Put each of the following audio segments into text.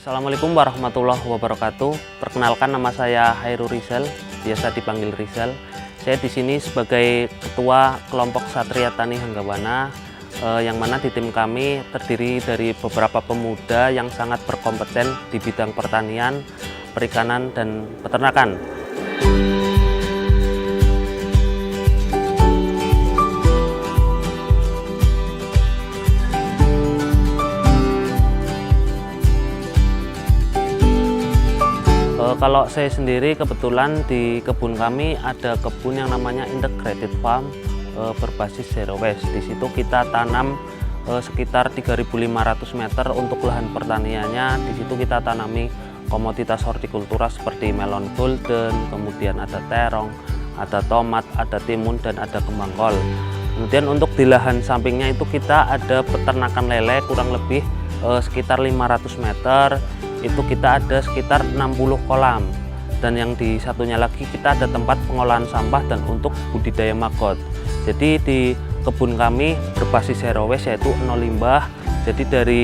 Assalamualaikum warahmatullahi wabarakatuh. Perkenalkan, nama saya Hairul Rizal, biasa dipanggil Rizal. Saya di sini sebagai ketua kelompok Satria Tani Hanggawana, yang mana di tim kami terdiri dari beberapa pemuda yang sangat berkompeten di bidang pertanian, perikanan, dan peternakan. Kalau saya sendiri kebetulan di kebun kami ada kebun yang namanya Integrated Farm berbasis zero waste. Di situ kita tanam sekitar 3.500 meter untuk lahan pertaniannya. Di situ kita tanami komoditas hortikultura seperti melon golden, kemudian ada terong, ada tomat, ada timun, dan ada kembang kol. Kemudian untuk di lahan sampingnya itu kita ada peternakan lele kurang lebih sekitar 500 meter. Itu kita ada sekitar 60 kolam, dan yang di satunya lagi kita ada tempat pengolahan sampah dan untuk budidaya maggot. Jadi di kebun kami berbasis zero waste, yaitu nol limbah. Jadi dari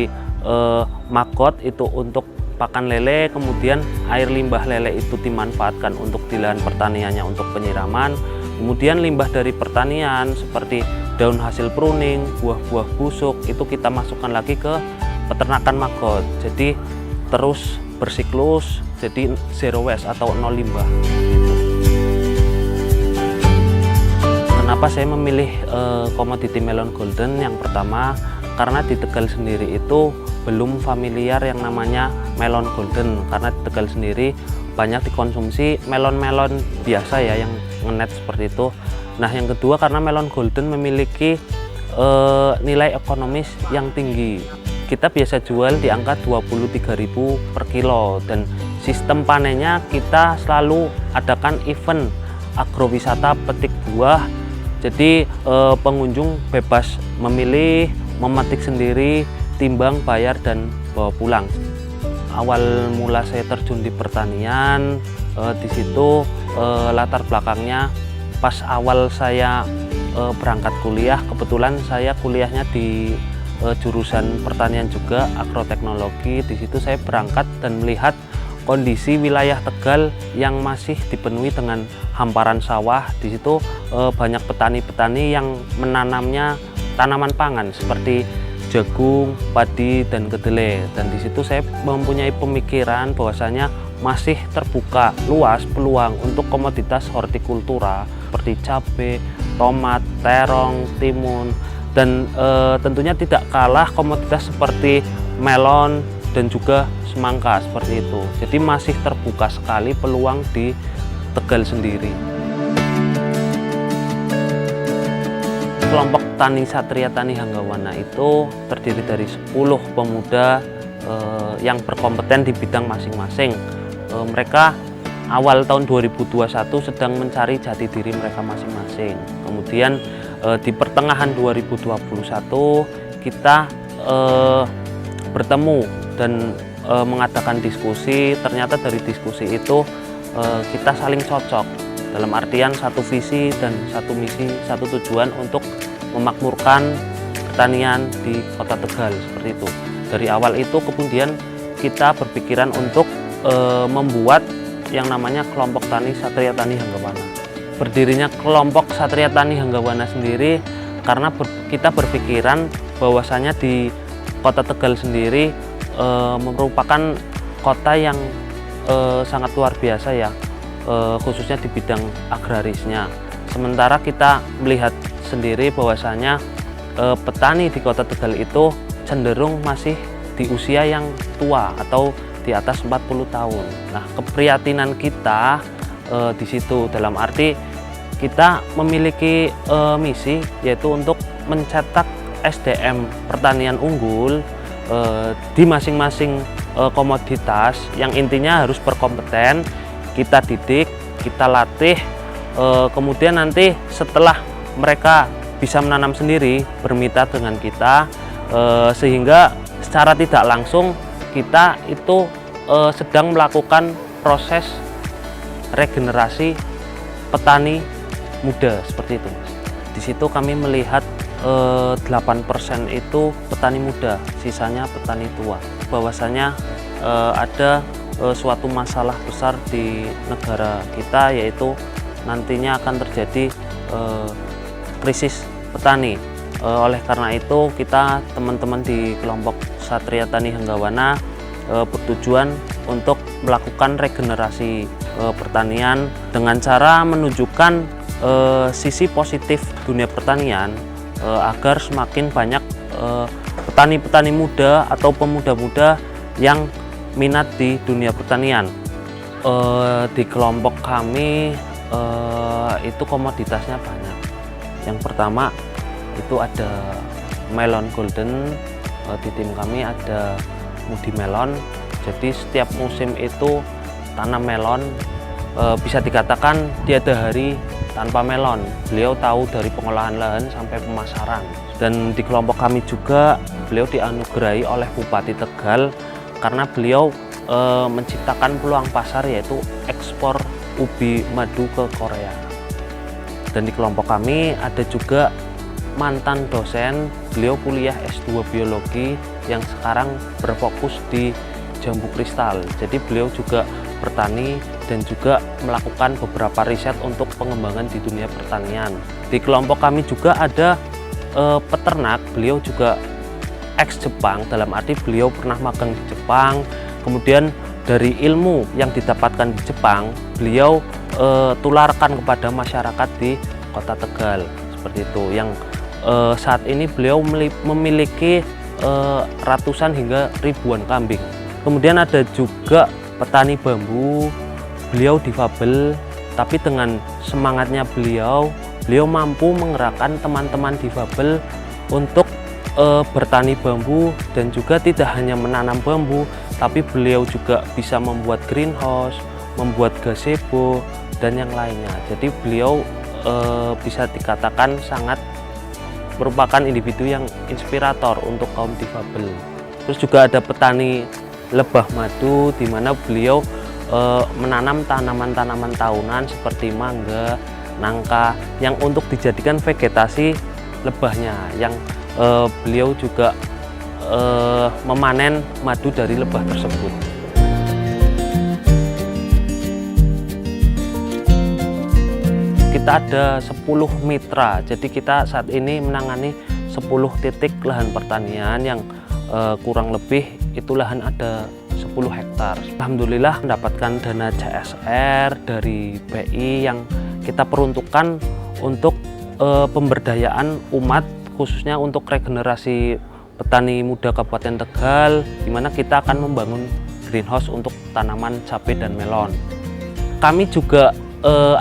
maggot itu untuk pakan lele, kemudian air limbah lele itu dimanfaatkan untuk di lahan pertaniannya untuk penyiraman. Kemudian limbah dari pertanian seperti daun hasil pruning, buah-buah busuk itu kita masukkan lagi ke peternakan maggot. Jadi terus bersiklus, jadi zero waste atau nol limbah. Kenapa saya memilih komoditi melon golden? Yang pertama, karena di Tegal sendiri itu belum familiar yang namanya melon golden, karena di Tegal sendiri banyak dikonsumsi melon-melon biasa ya, yang ngenet seperti itu. Nah, yang kedua karena melon golden memiliki nilai ekonomis yang tinggi. Kita biasa jual di angka 23.000 per kilo, dan sistem panennya kita selalu adakan event agrowisata petik buah. Jadi pengunjung bebas memilih, memetik sendiri, timbang, bayar, dan bawa pulang. Awal mula saya terjun di pertanian, di situ latar belakangnya pas awal saya berangkat kuliah, kebetulan saya kuliahnya di jurusan pertanian juga, agroteknologi. Di situ saya berangkat dan melihat kondisi wilayah Tegal yang masih dipenuhi dengan hamparan sawah. Di situ banyak petani-petani yang menanamnya tanaman pangan seperti jagung, padi, dan kedelai. Dan di situ saya mempunyai pemikiran bahwasanya masih terbuka luas peluang untuk komoditas hortikultura seperti cabai, tomat, terong, timun, dan tentunya tidak kalah komoditas seperti melon dan juga semangka seperti itu. Jadi masih terbuka sekali peluang di Tegal sendiri. Kelompok Tani Satria Tani Hanggawana itu terdiri dari 10 pemuda yang berkompeten di bidang masing-masing. Mereka awal tahun 2021 sedang mencari jati diri mereka masing-masing. Kemudian di pertengahan 2021 kita bertemu dan mengadakan diskusi. Ternyata dari diskusi itu kita saling cocok, dalam artian satu visi dan satu misi, satu tujuan untuk memakmurkan pertanian di Kota Tegal seperti itu. Dari awal itu kemudian kita berpikiran untuk membuat yang namanya kelompok Tani Satria Tani Hanggawana. Berdirinya kelompok Satria Tani Hanggawana sendiri karena kita berpikiran bahwasanya di Kota Tegal sendiri merupakan kota yang sangat luar biasa ya, khususnya di bidang agrarisnya. Sementara kita melihat sendiri bahwasanya petani di Kota Tegal itu cenderung masih di usia yang tua atau di atas 40 tahun. Nah, keprihatinan kita di situ, dalam arti kita memiliki misi, yaitu untuk mencetak SDM pertanian unggul di masing-masing komoditas, yang intinya harus berkompeten. Kita didik, kita latih, kemudian nanti setelah mereka bisa menanam sendiri, bermitra dengan kita, sehingga secara tidak langsung kita itu sedang melakukan proses regenerasi petani muda seperti itu, Mas. Di situ kami melihat 8% itu petani muda, sisanya petani tua. bahwasanya ada suatu masalah besar di negara kita, yaitu nantinya akan terjadi krisis petani. Oleh karena itu kita teman-teman di kelompok Satria Tani Henggawana bertujuan untuk melakukan regenerasi pertanian dengan cara menunjukkan sisi positif dunia pertanian agar semakin banyak petani-petani muda atau pemuda-muda yang minat di dunia pertanian. Di kelompok kami itu komoditasnya banyak. Yang pertama itu ada melon golden, di tim kami ada mudi melon. Jadi setiap musim itu tanam melon, bisa dikatakan tiada hari tanpa melon. Beliau tahu dari pengolahan lahan sampai pemasaran. Dan di kelompok kami juga beliau dianugerahi oleh Bupati Tegal karena beliau menciptakan peluang pasar, yaitu ekspor ubi madu ke Korea. Dan di kelompok kami ada juga mantan dosen, beliau kuliah S2 biologi yang sekarang berfokus di jambu kristal. Jadi beliau juga bertani dan juga melakukan beberapa riset untuk pengembangan di dunia pertanian. Di kelompok kami juga ada peternak, beliau juga ex Jepang, dalam arti beliau pernah magang di Jepang. Kemudian dari ilmu yang didapatkan di Jepang, beliau tularkan kepada masyarakat di Kota Tegal, seperti itu. Yang saat ini beliau memiliki ratusan hingga ribuan kambing. Kemudian ada juga petani bambu, beliau difabel, tapi dengan semangatnya beliau mampu menggerakkan teman-teman difabel untuk bertani bambu, dan juga tidak hanya menanam bambu, tapi beliau juga bisa membuat greenhouse, membuat gazebo, dan yang lainnya. Jadi beliau bisa dikatakan sangat merupakan individu yang inspirator untuk kaum difabel. Terus juga ada petani lebah madu, di mana beliau menanam tanaman-tanaman tahunan seperti mangga, nangka yang untuk dijadikan vegetasi lebahnya, yang beliau juga memanen madu dari lebah tersebut. Kita ada 10 mitra, jadi kita saat ini menangani 10 titik lahan pertanian yang kurang lebih itu lahan ada 10 hektar. Alhamdulillah mendapatkan dana CSR dari BI yang kita peruntukkan untuk pemberdayaan umat, khususnya untuk regenerasi petani muda Kabupaten Tegal, di mana kita akan membangun greenhouse untuk tanaman cabai dan melon. Kami juga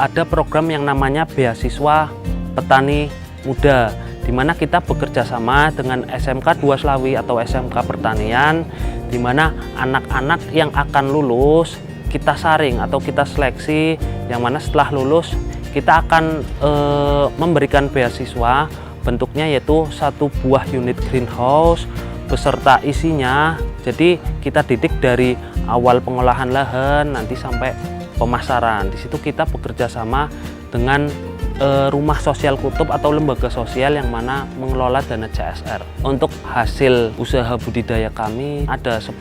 ada program yang namanya beasiswa petani muda, di mana kita bekerja sama dengan SMK 2 Slawi atau SMK Pertanian, di mana anak-anak yang akan lulus kita saring atau kita seleksi, yang mana setelah lulus kita akan memberikan beasiswa, bentuknya yaitu 1 buah unit greenhouse beserta isinya. Jadi kita didik dari awal pengolahan lahan nanti sampai pemasaran. Di situ kita bekerja sama dengan rumah sosial kutub atau lembaga sosial yang mana mengelola dana CSR. Untuk hasil usaha budidaya kami ada 10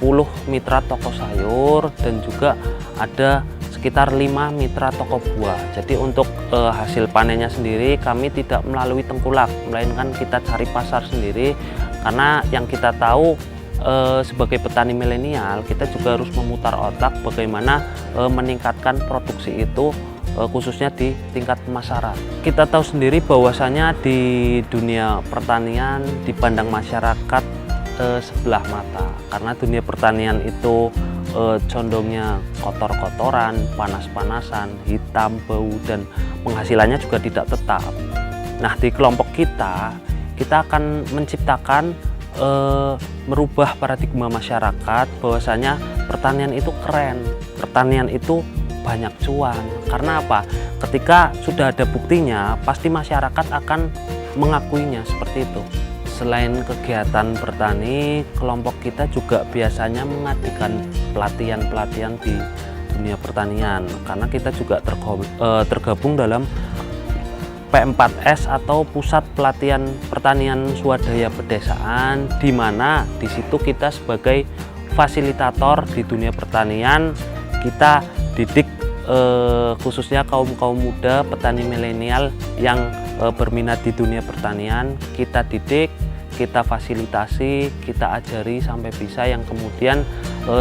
mitra toko sayur dan juga ada sekitar 5 mitra toko buah. Jadi untuk hasil panennya sendiri kami tidak melalui tengkulak, melainkan kita cari pasar sendiri, karena yang kita tahu sebagai petani milenial kita juga harus memutar otak bagaimana meningkatkan produksi itu, khususnya di tingkat pemasaran. Kita tahu sendiri bahwasanya di dunia pertanian dipandang masyarakat sebelah mata, karena dunia pertanian itu condongnya kotor-kotoran, panas-panasan, hitam, bau, dan penghasilannya juga tidak tetap. Nah, di kelompok kita akan menciptakan merubah paradigma masyarakat bahwasanya pertanian itu keren, pertanian itu banyak cuan. Karena apa? Ketika sudah ada buktinya, pasti masyarakat akan mengakuinya seperti itu. Selain kegiatan bertani, kelompok kita juga biasanya mengadakan pelatihan-pelatihan di dunia pertanian, karena kita juga tergabung dalam P4S atau Pusat Pelatihan Pertanian Swadaya Pedesaan, di mana di situ kita sebagai fasilitator di dunia pertanian. Kita didik khususnya kaum muda petani milenial yang berminat di dunia pertanian. Kita didik, kita fasilitasi, kita ajari sampai bisa yang kemudian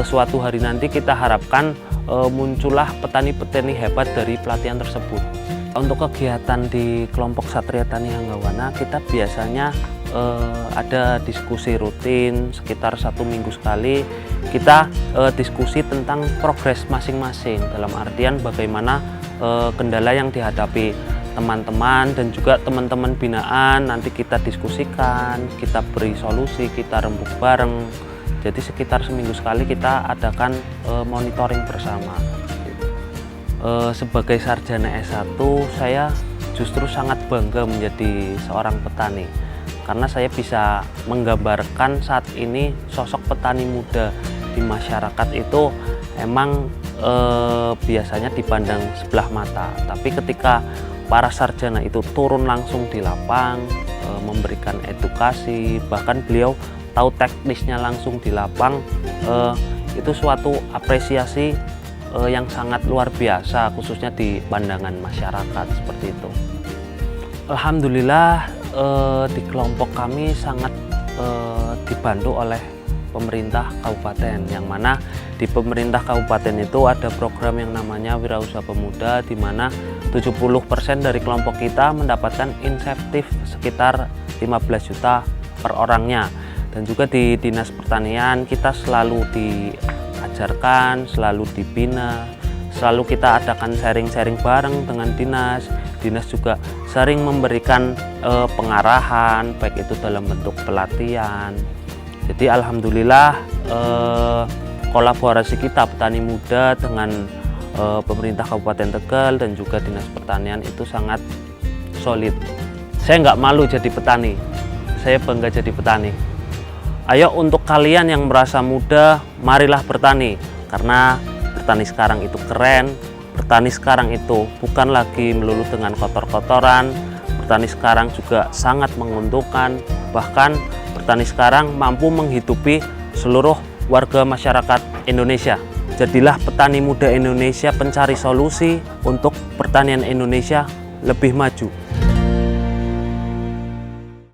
suatu hari nanti kita harapkan muncullah petani-petani hebat dari pelatihan tersebut. Untuk kegiatan di kelompok Satria Tani Hanggawana, kita biasanya ada diskusi rutin sekitar 1 minggu sekali. Kita diskusi tentang progres masing-masing, dalam artian bagaimana kendala yang dihadapi teman-teman dan juga teman-teman binaan. Nanti kita diskusikan, kita beri solusi, kita rembuk bareng. Jadi sekitar seminggu sekali kita adakan monitoring bersama. Sebagai sarjana S1, saya justru sangat bangga menjadi seorang petani, karena saya bisa menggambarkan saat ini sosok petani muda di masyarakat itu emang biasanya dipandang sebelah mata. Tapi ketika para sarjana itu turun langsung di lapang, memberikan edukasi, bahkan beliau tahu teknisnya langsung di lapang, itu suatu apresiasi yang sangat luar biasa, khususnya di pandangan masyarakat seperti itu. Alhamdulillah di kelompok kami sangat dibantu oleh pemerintah kabupaten, yang mana di pemerintah kabupaten itu ada program yang namanya Wirausaha Pemuda, di mana 70% dari kelompok kita mendapatkan insentif sekitar 15 juta per orangnya. Dan juga di Dinas Pertanian kita selalu diajarkan, selalu dibina, selalu kita adakan sharing-sharing bareng dengan dinas. Dinas juga sering memberikan pengarahan, baik itu dalam bentuk pelatihan. Jadi alhamdulillah kolaborasi kita petani muda dengan pemerintah Kabupaten Tegal dan juga Dinas Pertanian itu sangat solid. Saya nggak malu jadi petani, saya bangga jadi petani. Ayo untuk kalian yang merasa muda, marilah bertani, karena bertani sekarang itu keren. Bertani sekarang itu bukan lagi melulu dengan kotor-kotoran. Bertani sekarang juga sangat menguntungkan. Bahkan bertani sekarang mampu menghidupi seluruh warga masyarakat Indonesia. Jadilah petani muda Indonesia, pencari solusi untuk pertanian Indonesia lebih maju.